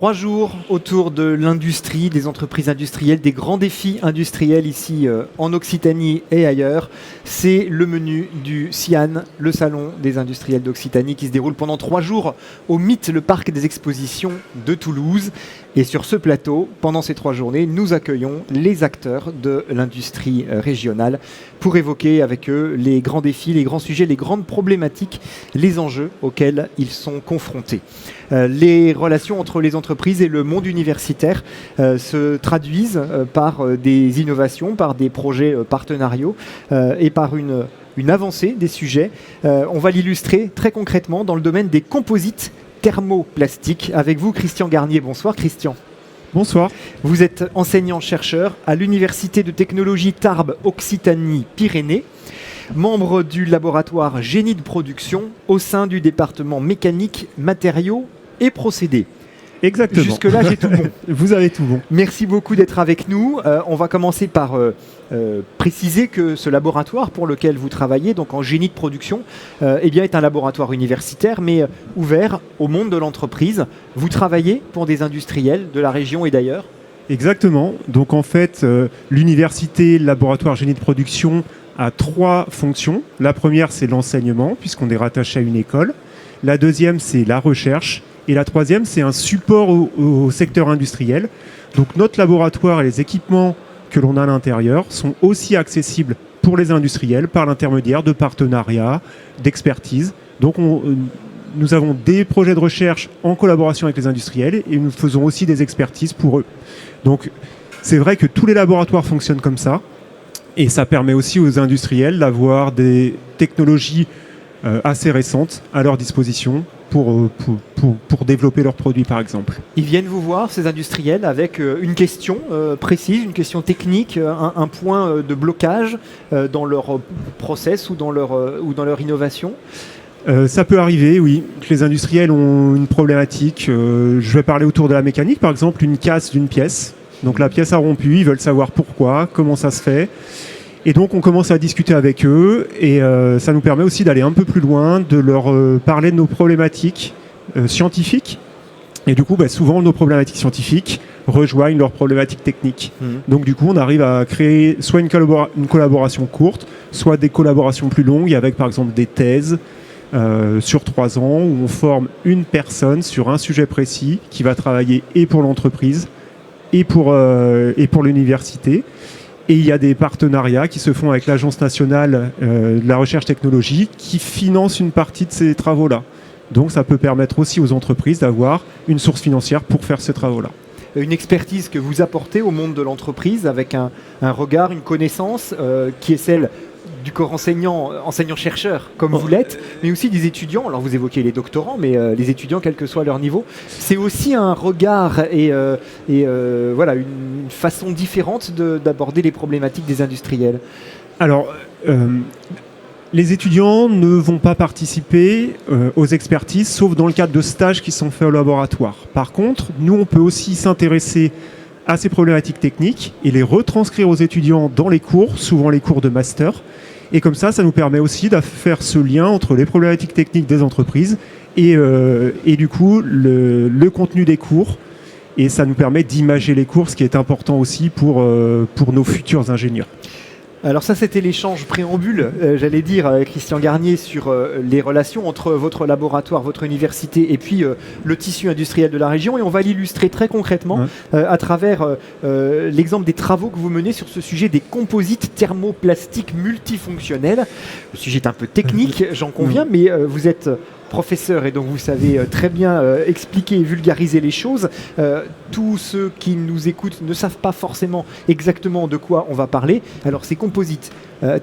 3 jours autour de l'industrie, des entreprises industrielles, des grands défis industriels ici en Occitanie et ailleurs. C'est le menu du SIAN, le Salon des industriels d'Occitanie, qui se déroule pendant 3 jours au MIT, le parc des expositions de Toulouse. Et sur ce plateau, pendant ces 3 journées, nous accueillons les acteurs de l'industrie régionale pour évoquer avec eux les grands défis, les grands sujets, les grandes problématiques, les enjeux auxquels ils sont confrontés. Les relations entre les entreprises et le monde universitaire se traduisent par des innovations, par des projets partenariaux et par une avancée des sujets. On va l'illustrer très concrètement dans le domaine des composites thermoplastiques. Avec vous, Christian Garnier. Bonsoir, Christian. Bonsoir. Vous êtes enseignant-chercheur à l'Université de technologie Tarbes Occitanie-Pyrénées, membre du laboratoire Génie de production au sein du département mécanique, matériaux et procédés. Exactement. Jusque-là, j'ai tout bon. Vous avez tout bon. Merci beaucoup d'être avec nous. On va commencer par préciser que ce laboratoire pour lequel vous travaillez, donc en génie de production, est un laboratoire universitaire, mais ouvert au monde de l'entreprise. Vous travaillez pour des industriels de la région et d'ailleurs ? Exactement. Donc en fait, l'université, le laboratoire génie de production a 3 fonctions. La première, c'est l'enseignement, puisqu'on est rattaché à une école. La deuxième, c'est la recherche. Et la troisième, c'est un support au secteur industriel. Donc notre laboratoire et les équipements que l'on a à l'intérieur sont aussi accessibles pour les industriels par l'intermédiaire de partenariats, d'expertise. Donc nous avons des projets de recherche en collaboration avec les industriels et nous faisons aussi des expertises pour eux. Donc c'est vrai que tous les laboratoires fonctionnent comme ça et ça permet aussi aux industriels d'avoir des technologies assez récentes à leur disposition pour développer leurs produits, par exemple. Ils viennent vous voir, ces industriels, avec une question précise, une question technique, un point de blocage dans leur process ou dans leur innovation. Ça peut arriver, oui, que les industriels ont une problématique. Je vais parler autour de la mécanique, par exemple, une casse d'une pièce. Donc la pièce a rompu, ils veulent savoir pourquoi, comment ça se fait. Et donc on commence à discuter avec eux et ça nous permet aussi d'aller un peu plus loin, de leur parler de nos problématiques scientifiques. Et du coup, souvent nos problématiques scientifiques rejoignent leurs problématiques techniques. Donc du coup, on arrive à créer soit une collaboration courte, soit des collaborations plus longues avec par exemple des thèses sur 3 ans où on forme une personne sur un sujet précis qui va travailler et pour l'entreprise et pour l'université. Et il y a des partenariats qui se font avec l'Agence nationale de la recherche technologique qui finance une partie de ces travaux-là. Donc ça peut permettre aussi aux entreprises d'avoir une source financière pour faire ces travaux-là. Une expertise que vous apportez au monde de l'entreprise avec un regard, une connaissance qui est celle du corps enseignant-chercheur comme vous l'êtes, mais aussi des étudiants. Alors vous évoquez les doctorants, mais les étudiants, quel que soit leur niveau, c'est aussi un regard et voilà, une façon différente d'aborder les problématiques des industriels. Alors, les étudiants ne vont pas participer aux expertises, sauf dans le cadre de stages qui sont faits au laboratoire. Par contre, nous, on peut aussi s'intéresser à ces problématiques techniques et les retranscrire aux étudiants dans les cours, souvent les cours de master. Et comme ça nous permet aussi de faire ce lien entre les problématiques techniques des entreprises et du coup le contenu des cours. Et ça nous permet d'imager les cours, ce qui est important aussi pour nos futurs ingénieurs. Alors ça, c'était l'échange préambule, j'allais dire, Christian Garnier, sur les relations entre votre laboratoire, votre université et puis le tissu industriel de la région. Et on va l'illustrer très concrètement à travers l'exemple des travaux que vous menez sur ce sujet des composites thermoplastiques multifonctionnels. Le sujet est un peu technique, j'en conviens, mais vous êtes professeur et donc vous savez très bien expliquer et vulgariser les choses. Tous ceux qui nous écoutent ne savent pas forcément exactement de quoi on va parler. Alors ces composites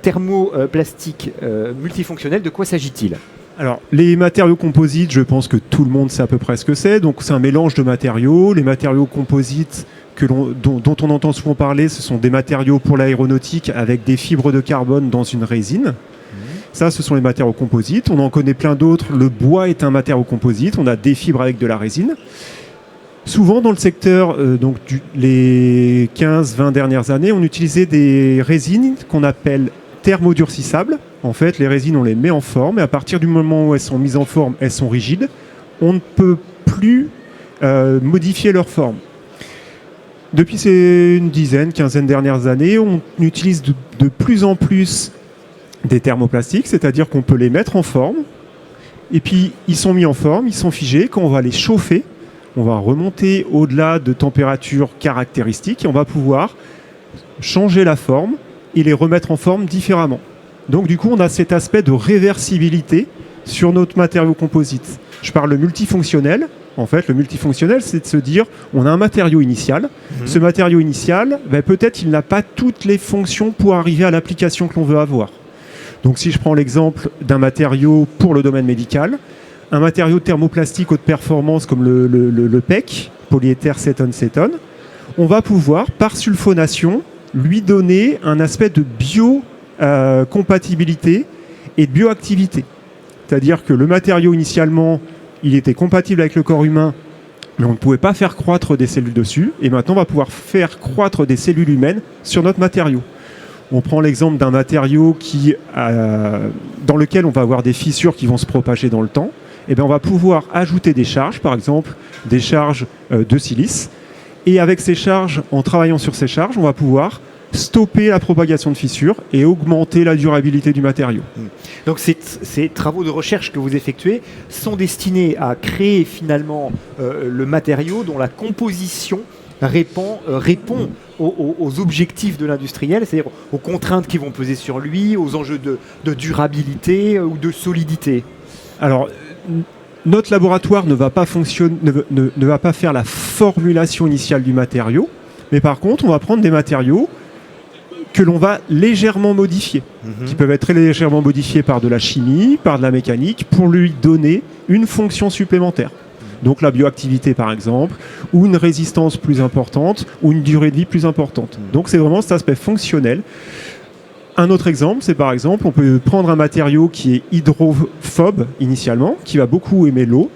thermoplastiques multifonctionnels, de quoi s'agit-il ? Alors, les matériaux composites, je pense que tout le monde sait à peu près ce que c'est. Donc c'est un mélange de matériaux. Les matériaux composites dont on entend souvent parler, ce sont des matériaux pour l'aéronautique avec des fibres de carbone dans une résine. Ça, ce sont les matériaux composites. On en connaît plein d'autres. Le bois est un matériau composite. On a des fibres avec de la résine. Souvent, dans le secteur, les 15-20 dernières années, on utilisait des résines qu'on appelle thermodurcissables. En fait, les résines, on les met en forme. Et à partir du moment où elles sont mises en forme, elles sont rigides. On ne peut plus modifier leur forme. Depuis ces quinzaine dernières années, on utilise de plus en plus des thermoplastiques, c'est-à-dire qu'on peut les mettre en forme, et puis ils sont mis en forme, ils sont figés. Quand on va les chauffer, on va remonter au-delà de températures caractéristiques et on va pouvoir changer la forme et les remettre en forme différemment. Donc du coup, on a cet aspect de réversibilité sur notre matériau composite. Je parle de multifonctionnel. En fait, le multifonctionnel, c'est de se dire, on a un matériau initial. Ce matériau initial, peut-être il n'a pas toutes les fonctions pour arriver à l'application que l'on veut avoir. Donc si je prends l'exemple d'un matériau pour le domaine médical, un matériau thermoplastique haute performance comme le PEC, polyéther cétone-cétone, on va pouvoir, par sulfonation, lui donner un aspect de biocompatibilité et de bioactivité. C'est-à-dire que le matériau, initialement, il était compatible avec le corps humain, mais on ne pouvait pas faire croître des cellules dessus. Et maintenant, on va pouvoir faire croître des cellules humaines sur notre matériau. On prend l'exemple d'un matériau dans lequel on va avoir des fissures qui vont se propager dans le temps. Et bien, on va pouvoir ajouter des charges, par exemple des charges de silice. Et avec ces charges, en travaillant sur ces charges, on va pouvoir stopper la propagation de fissures et augmenter la durabilité du matériau. Donc ces travaux de recherche que vous effectuez sont destinés à créer finalement le matériau dont la composition répond aux objectifs de l'industriel, c'est-à-dire aux contraintes qui vont peser sur lui, aux enjeux de durabilité ou de solidité. Alors, notre laboratoire ne va pas faire la formulation initiale du matériau, mais par contre, on va prendre des matériaux que l'on va légèrement modifier, qui peuvent être très légèrement modifiés par de la chimie, par de la mécanique, pour lui donner une fonction supplémentaire. Donc la bioactivité par exemple, ou une résistance plus importante, ou une durée de vie plus importante. Donc c'est vraiment cet aspect fonctionnel. Un autre exemple, c'est par exemple, on peut prendre un matériau qui est hydrophobe initialement, qui va beaucoup aimer l'eau,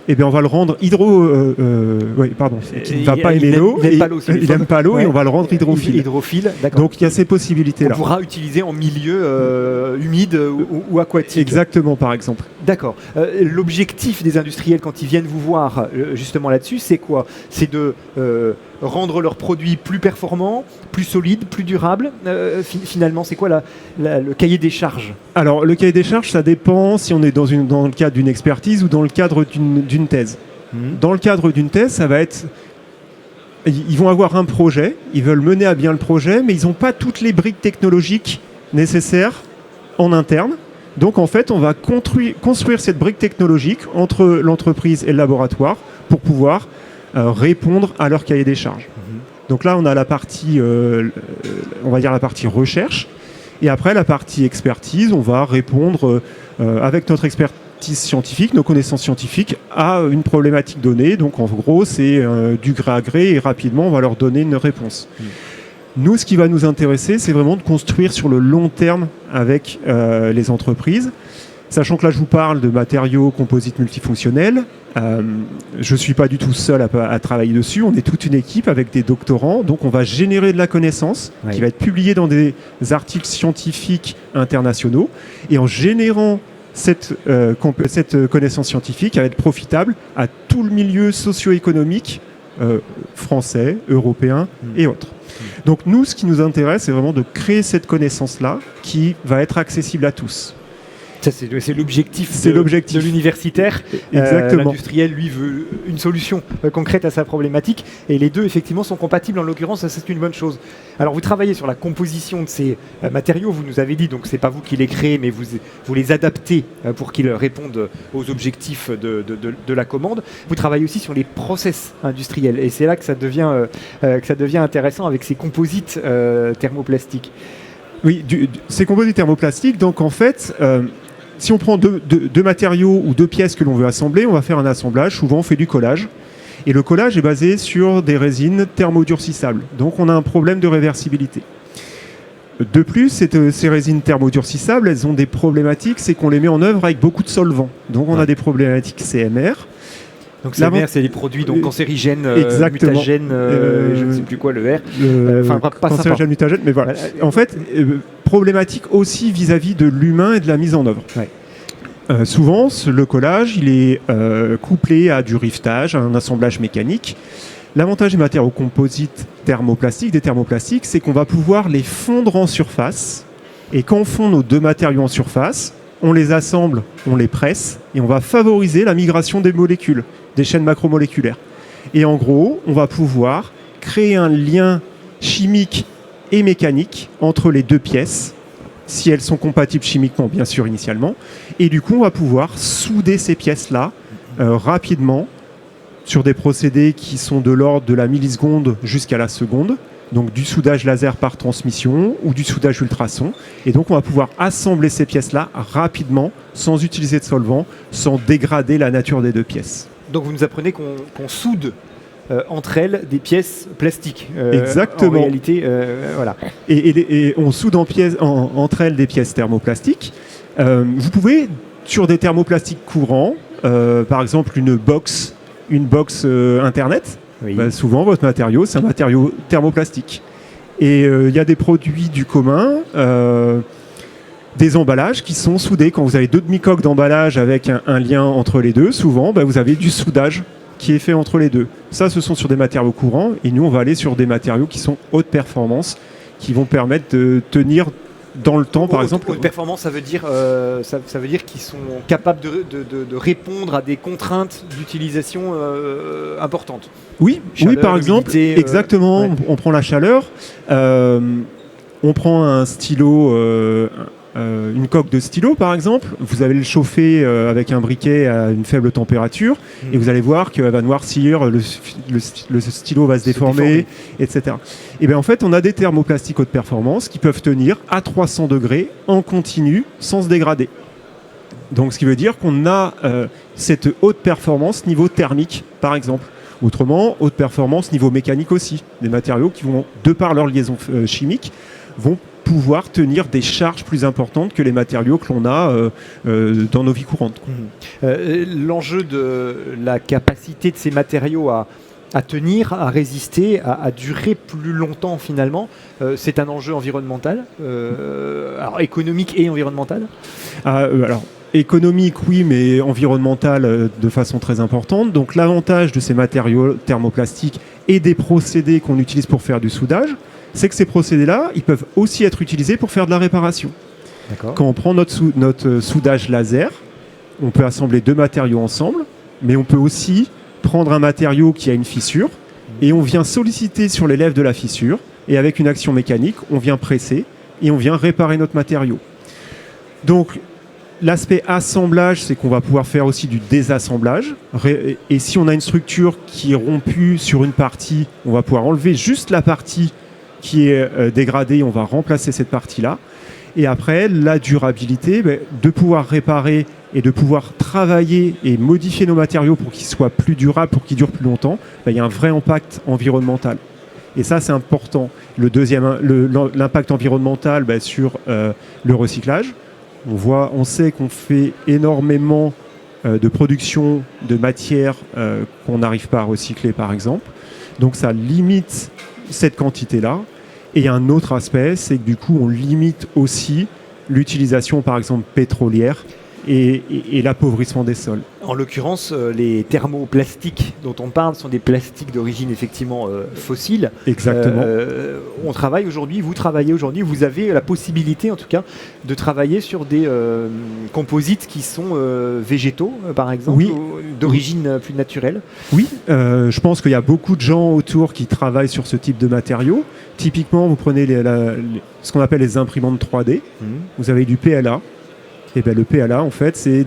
et bien on va le rendre qui ne va pas aimer l'eau, il n'aime pas l'eau, et on va le rendre hydrophile. D'accord. Donc il y a ces possibilités-là. On pourra utiliser en milieu humide ou aquatique. Exactement, par exemple. D'accord. L'objectif des industriels quand ils viennent vous voir justement là-dessus, c'est quoi? C'est de rendre leurs produits plus performants, plus solides, plus durables. Finalement, c'est quoi le cahier des charges? Alors, le cahier des charges, ça dépend si on est dans le cadre d'une expertise ou dans le cadre d'une thèse. Dans le cadre d'une thèse, ça va être... Ils vont avoir un projet, ils veulent mener à bien le projet, mais ils n'ont pas toutes les briques technologiques nécessaires en interne. Donc, en fait, on va construire cette brique technologique entre l'entreprise et le laboratoire pour pouvoir répondre à leur cahier des charges. Donc là, on a la partie, on va dire la partie recherche. Et après, la partie expertise, on va répondre avec notre expertise scientifique, nos connaissances scientifiques, à une problématique donnée. Donc en gros, c'est du gré à gré et rapidement, on va leur donner une réponse. Nous, ce qui va nous intéresser, c'est vraiment de construire sur le long terme avec les entreprises. Sachant que là, je vous parle de matériaux composites multifonctionnels. Je ne suis pas du tout seul à travailler dessus. On est toute une équipe avec des doctorants. Donc, on va générer de la connaissance qui va être publiée dans des articles scientifiques internationaux. Et en générant cette connaissance scientifique, elle va être profitable à tout le milieu socio-économique français, européen et autres. Donc, nous, ce qui nous intéresse, c'est vraiment de créer cette connaissance-là qui va être accessible à tous. Ça, c'est l'objectif de l'universitaire. Exactement. L'industriel, lui, veut une solution concrète à sa problématique. Et les deux, effectivement, sont compatibles. En l'occurrence, ça, c'est une bonne chose. Alors, vous travaillez sur la composition de ces matériaux. Vous nous avez dit, donc, c'est pas vous qui les créez, mais vous les adaptez pour qu'ils répondent aux objectifs de la commande. Vous travaillez aussi sur les process industriels. Et c'est là que ça devient intéressant avec ces composites thermoplastiques. Oui, ces composites thermoplastiques, donc, en fait... si on prend deux matériaux ou deux pièces que l'on veut assembler, on va faire un assemblage. Souvent, on fait du collage. Et le collage est basé sur des résines thermodurcissables. Donc, on a un problème de réversibilité. De plus, ces résines thermodurcissables, elles ont des problématiques. C'est qu'on les met en œuvre avec beaucoup de solvants. Donc, on a des problématiques CMR. Donc CMR, c'est des produits cancérigènes, mutagènes, je ne sais plus quoi, le R. Pas cancérigènes, mutagènes, mais voilà. En fait, problématique aussi vis-à-vis de l'humain et de la mise en œuvre. Ouais. Souvent, le collage, il est couplé à du rivetage, à un assemblage mécanique. L'avantage des matériaux composites des thermoplastiques, c'est qu'on va pouvoir les fondre en surface. Et quand on fond nos deux matériaux en surface, on les assemble, on les presse, et on va favoriser la migration des molécules, des chaînes macromoléculaires. Et en gros, on va pouvoir créer un lien chimique et mécanique entre les deux pièces, si elles sont compatibles chimiquement, bien sûr, initialement. Et du coup, on va pouvoir souder ces pièces-là rapidement sur des procédés qui sont de l'ordre de la milliseconde jusqu'à la seconde. Donc du soudage laser par transmission ou du soudage ultrason. Et donc on va pouvoir assembler ces pièces-là rapidement, sans utiliser de solvant, sans dégrader la nature des deux pièces. Donc vous nous apprenez qu'on soude entre elles des pièces plastiques. Exactement. En réalité, voilà. Et on soude entre elles des pièces thermoplastiques. Vous pouvez, sur des thermoplastiques courants, par exemple une box Internet, Oui. Souvent votre matériau, c'est un matériau thermoplastique. Et il y a des produits du commun, des emballages qui sont soudés. Quand vous avez deux demi-coques d'emballage avec un lien entre les deux, souvent vous avez du soudage qui est fait entre les deux. Ça, ce sont sur des matériaux courants, et nous on va aller sur des matériaux qui sont haute performance, qui vont permettre de tenir dans le temps, par exemple. Haute performance, ça veut dire qu'ils sont capables de répondre à des contraintes d'utilisation importantes. Oui, Chaleur, par exemple, humidité, exactement. ouais. On prend la chaleur, on prend un stylo, une coque de stylo, par exemple. Vous allez le chauffer avec un briquet à une faible température, et vous allez voir qu'il va noircir, le stylo va se déformer, etc. Et bien en fait, on a des thermoplastiques haute performance qui peuvent tenir à 300 degrés en continu sans se dégrader. Donc ce qui veut dire qu'on a cette haute performance niveau thermique, par exemple. Autrement, haute performance niveau mécanique aussi. Des matériaux qui vont, de par leur liaison chimique, vont pouvoir tenir des charges plus importantes que les matériaux que l'on a dans nos vies courantes. L'enjeu de la capacité de ces matériaux à tenir, à résister, à durer plus longtemps finalement, c'est un enjeu environnemental, alors économique et environnemental. Alors, économique, oui, mais environnemental de façon très importante. Donc l'avantage de ces matériaux thermoplastiques et des procédés qu'on utilise pour faire du soudage, c'est que ces procédés-là, ils peuvent aussi être utilisés pour faire de la réparation. D'accord. Quand on prend notre soudage laser, on peut assembler deux matériaux ensemble, mais on peut aussi prendre un matériau qui a une fissure et on vient solliciter sur les lèvres de la fissure, et avec une action mécanique, on vient presser et on vient réparer notre matériau. Donc, l'aspect assemblage, c'est qu'on va pouvoir faire aussi du désassemblage. Et si on a une structure qui est rompue sur une partie, on va pouvoir enlever juste la partie qui est dégradée, on va remplacer cette partie-là. Et après, la durabilité, de pouvoir réparer et de pouvoir travailler et modifier nos matériaux pour qu'ils soient plus durables, pour qu'ils durent plus longtemps, il y a un vrai impact environnemental. Et ça, c'est important. Le deuxième, l'impact environnemental sur le recyclage. On sait qu'on fait énormément de production de matières qu'on n'arrive pas à recycler, par exemple. Donc ça limite cette quantité-là. Et il y a un autre aspect, c'est que du coup, on limite aussi l'utilisation, par exemple, pétrolière et l'appauvrissement des sols. En l'occurrence, les thermoplastiques dont on parle sont des plastiques d'origine effectivement fossile. Exactement. On travaille aujourd'hui, vous travaillez aujourd'hui, vous avez la possibilité en tout cas de travailler sur des composites qui sont végétaux, par exemple, oui, d'origine plus naturelle. Oui, je pense qu'il y a beaucoup de gens autour qui travaillent sur ce type de matériaux. Typiquement, vous prenez ce qu'on appelle les imprimantes 3D, vous avez du PLA. Et le PLA, en fait, c'est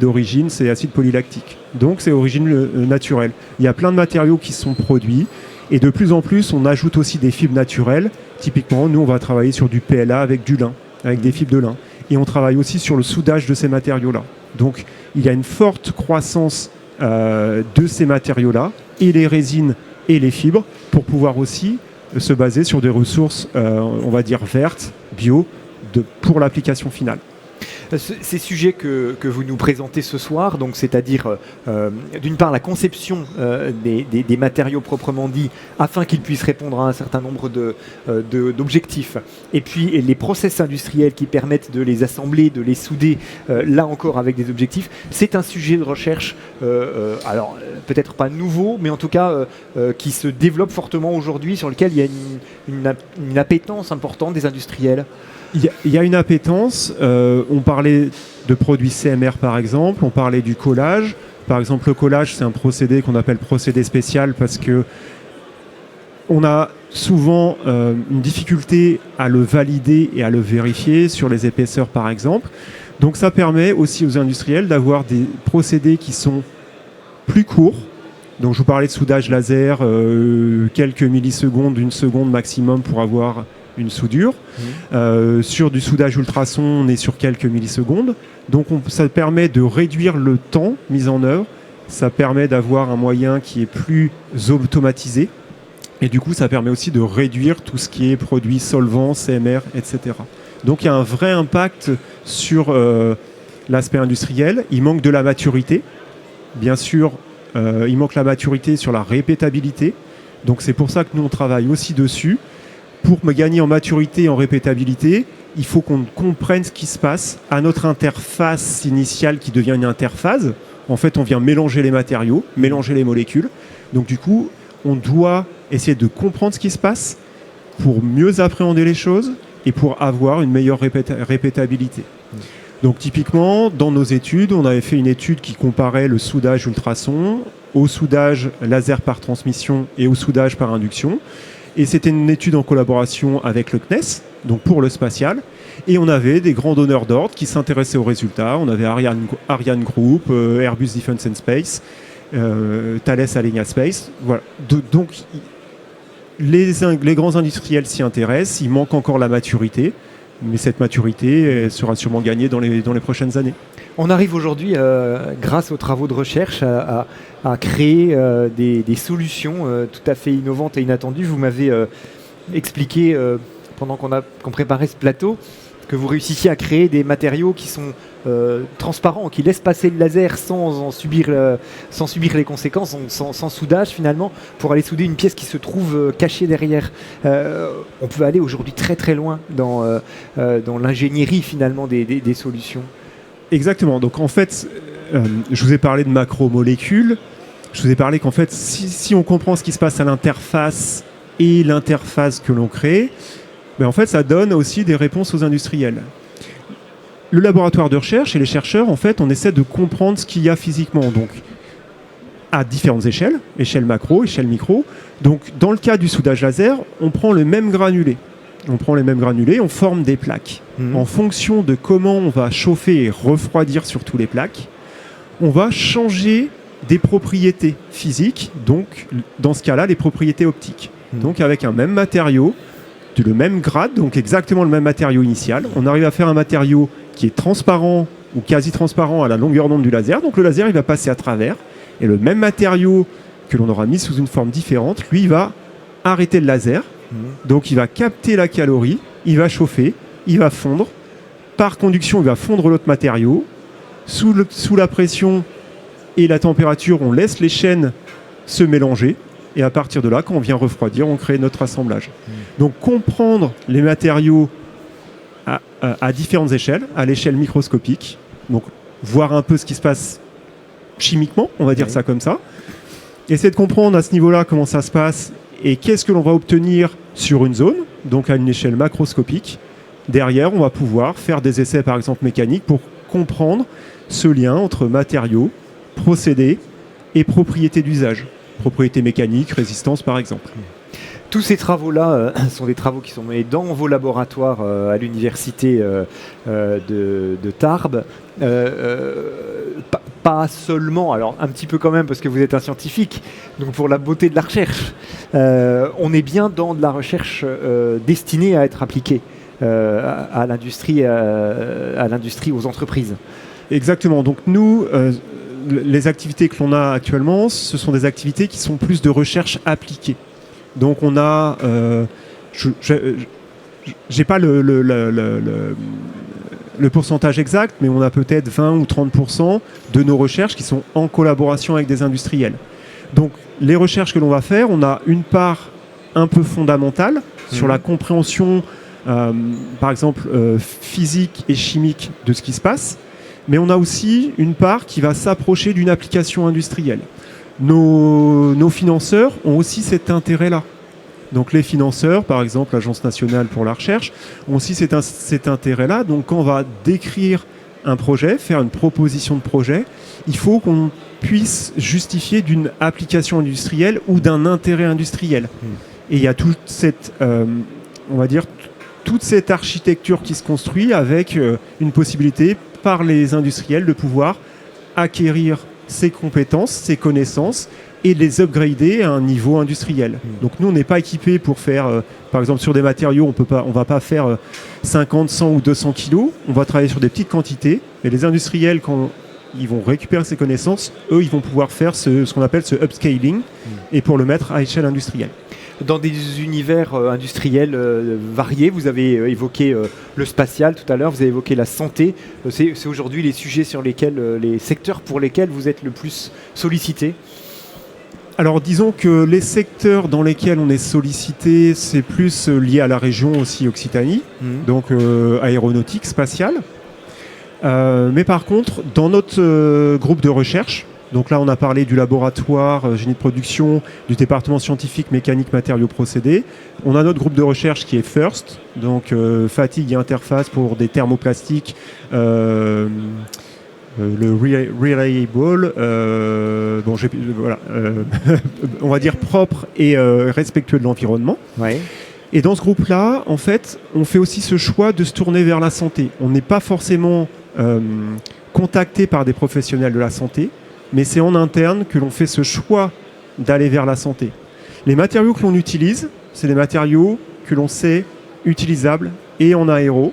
acide polylactique. Donc, c'est d'origine naturelle. Il y a plein de matériaux qui sont produits. Et de plus en plus, on ajoute aussi des fibres naturelles. Typiquement, nous, on va travailler sur du PLA avec du lin, avec des fibres de lin. Et on travaille aussi sur le soudage de ces matériaux-là. Donc, il y a une forte croissance de ces matériaux-là, et les résines et les fibres, pour pouvoir aussi se baser sur des ressources, on va dire, vertes, bio, pour l'application finale. Ces sujets que vous nous présentez ce soir, donc c'est-à-dire d'une part la conception des matériaux proprement dits afin qu'ils puissent répondre à un certain nombre d'objectifs, et puis les process industriels qui permettent de les assembler, de les souder, là encore avec des objectifs, c'est un sujet de recherche, alors peut-être pas nouveau, mais en tout cas qui se développe fortement aujourd'hui, sur lequel il y a une appétence importante des industriels. Il y a une appétence. On parlait de produits CMR par exemple, on parlait du collage. Par exemple, le collage, c'est un procédé qu'on appelle procédé spécial parce que on a souvent une difficulté à le valider et à le vérifier sur les épaisseurs par exemple. Donc ça permet aussi aux industriels d'avoir des procédés qui sont plus courts. Donc je vous parlais de soudage laser, quelques millisecondes, une seconde maximum pour avoir une soudure. Sur du soudage ultrason, on est sur quelques millisecondes. Donc ça permet de réduire le temps mis en œuvre. Ça permet d'avoir un moyen qui est plus automatisé. Et du coup, ça permet aussi de réduire tout ce qui est produits solvants, CMR, etc. Donc il y a un vrai impact sur l'aspect industriel. Il manque de la maturité. Bien sûr, il manque la maturité sur la répétabilité. Donc c'est pour ça que nous, on travaille aussi dessus. Pour me gagner en maturité et en répétabilité, il faut qu'on comprenne ce qui se passe à notre interface initiale qui devient une interphase. En fait, on vient mélanger les matériaux, mélanger les molécules. Donc du coup, on doit essayer de comprendre ce qui se passe pour mieux appréhender les choses et pour avoir une meilleure répétabilité. Donc typiquement, dans nos études, on avait fait une étude qui comparait le soudage ultrason au soudage laser par transmission et au soudage par induction. Et c'était une étude en collaboration avec le CNES, donc pour le spatial. Et on avait des grands donneurs d'ordre qui s'intéressaient aux résultats. On avait Ariane Group, Airbus Defence and Space, Thales Alenia Space. Voilà. Donc les grands industriels s'y intéressent. Il manque encore la maturité. Mais cette maturité sera sûrement gagnée dans les prochaines années. On arrive aujourd'hui, grâce aux travaux de recherche, à créer des solutions tout à fait innovantes et inattendues. Vous m'avez expliqué, pendant qu'on préparait ce plateau, que vous réussissiez à créer des matériaux qui sont transparents, qui laissent passer le laser sans subir les conséquences, sans soudage finalement, pour aller souder une pièce qui se trouve cachée derrière. On peut aller aujourd'hui très très loin dans l'ingénierie finalement des solutions. Exactement. Donc en fait, je vous ai parlé de macromolécules. Je vous ai parlé qu'en fait, si on comprend ce qui se passe à l'interface et l'interface que l'on crée, ben en fait, ça donne aussi des réponses aux industriels. Le laboratoire de recherche et les chercheurs, en fait, on essaie de comprendre ce qu'il y a physiquement, donc à différentes échelles, échelle macro, échelle micro. Donc, dans le cas du soudage laser, on prend le même granulé. On forme des plaques. En fonction de comment on va chauffer et refroidir sur tous les plaques, on va changer des propriétés physiques, donc dans ce cas-là, les propriétés optiques. Donc, avec un même matériau, le même grade, donc exactement le même matériau initial. On arrive à faire un matériau qui est transparent ou quasi transparent à la longueur d'onde du laser. Donc le laser, il va passer à travers. Et le même matériau que l'on aura mis sous une forme différente, lui, il va arrêter le laser. Donc il va capter la calorie, il va chauffer, il va fondre. Par conduction, il va fondre l'autre matériau. Sous la pression et la température, on laisse les chaînes se mélanger. Et à partir de là, quand on vient refroidir, on crée notre assemblage. Donc comprendre les matériaux à différentes échelles, à l'échelle microscopique, donc voir un peu ce qui se passe chimiquement, on va dire ça comme ça. Essayer de comprendre à ce niveau-là comment ça se passe et qu'est-ce que l'on va obtenir sur une zone, donc à une échelle macroscopique. Derrière, on va pouvoir faire des essais, par exemple mécaniques, pour comprendre ce lien entre matériaux, procédés et propriétés d'usage. Propriétés mécaniques, résistance par exemple. Tous ces travaux-là sont des travaux qui sont menés dans vos laboratoires à l'université de Tarbes. Pas seulement, alors un petit peu quand même parce que vous êtes un scientifique, donc pour la beauté de la recherche. On est bien dans de la recherche destinée à être appliquée à l'industrie, aux entreprises. Exactement. Donc nous, les activités que l'on a actuellement, ce sont des activités qui sont plus de recherche appliquée. Donc on a, j'ai pas le pourcentage exact, mais on a peut-être 20 ou 30% de nos recherches qui sont en collaboration avec des industriels. Donc les recherches que l'on va faire, on a une part un peu fondamentale sur la compréhension, par exemple, physique et chimique de ce qui se passe, mais on a aussi une part qui va s'approcher d'une application industrielle. Nos financeurs ont aussi cet intérêt-là. Donc les financeurs, par exemple l'Agence nationale pour la recherche, ont aussi cet intérêt-là. Donc quand on va décrire un projet, faire une proposition de projet, il faut qu'on puisse justifier d'une application industrielle ou d'un intérêt industriel. Et il y a toute cette, on va dire, toute cette architecture qui se construit avec une possibilité par les industriels de pouvoir acquérir ces compétences, ces connaissances et de les upgrader à un niveau industriel. Donc nous, on n'est pas équipés pour faire, par exemple sur des matériaux, on ne va pas faire 50, 100 ou 200 kilos, on va travailler sur des petites quantités, et les industriels, quand ils vont récupérer ces connaissances, eux, ils vont pouvoir faire ce qu'on appelle ce upscaling, et pour le mettre à échelle industrielle. Dans des univers industriels variés, vous avez évoqué le spatial tout à l'heure, vous avez évoqué la santé. C'est aujourd'hui les sujets sur lesquels, les secteurs pour lesquels vous êtes le plus sollicité. Alors disons que les secteurs dans lesquels on est sollicité, c'est plus lié à la région aussi Occitanie, donc aéronautique, spatiale. Mais par contre, dans notre groupe de recherche, donc là on a parlé du laboratoire génie de production, du département scientifique mécanique matériaux procédés. On a notre groupe de recherche qui est FIRST, donc fatigue et interface pour des thermoplastiques, le reliable, on va dire propre et respectueux de l'environnement. Ouais. Et dans ce groupe-là, en fait, on fait aussi ce choix de se tourner vers la santé. On n'est pas forcément contacté par des professionnels de la santé, mais c'est en interne que l'on fait ce choix d'aller vers la santé. Les matériaux que l'on utilise, c'est des matériaux que l'on sait utilisables et en aéro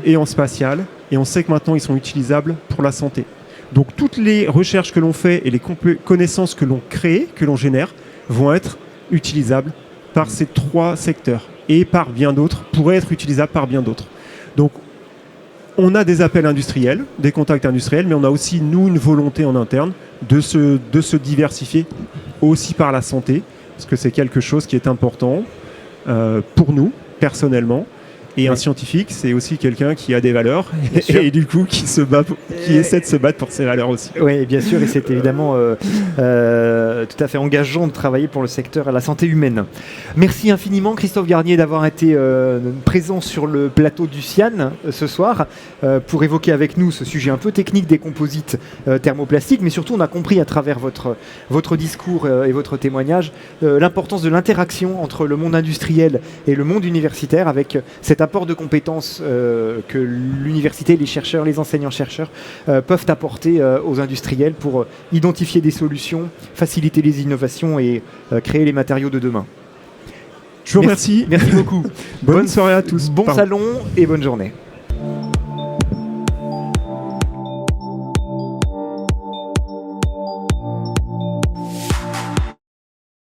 et en spatial, et on sait que maintenant ils sont utilisables pour la santé. Donc toutes les recherches que l'on fait et les connaissances que l'on crée, que l'on génère, vont être utilisables par ces trois secteurs et par bien d'autres, pourraient être utilisables par bien d'autres. Donc on a des appels industriels, des contacts industriels, mais on a aussi, nous, une volonté en interne de se diversifier aussi par la santé, parce que c'est quelque chose qui est important pour nous, personnellement. Et un scientifique, c'est aussi quelqu'un qui a des valeurs et du coup qui essaie de se battre pour ses valeurs aussi. Oui, bien sûr, et c'est évidemment tout à fait engageant de travailler pour le secteur à la santé humaine. Merci infiniment Christophe Garnier d'avoir été présent sur le plateau du CIAN ce soir pour évoquer avec nous ce sujet un peu technique des composites thermoplastiques, mais surtout on a compris à travers votre discours et votre témoignage l'importance de l'interaction entre le monde industriel et le monde universitaire avec cet apport de compétences que l'université, les chercheurs, les enseignants-chercheurs peuvent apporter aux industriels pour identifier des solutions, faciliter les innovations et créer les matériaux de demain. Je vous remercie. Merci beaucoup. Bonne soirée à tous. Bon salon et bonne journée.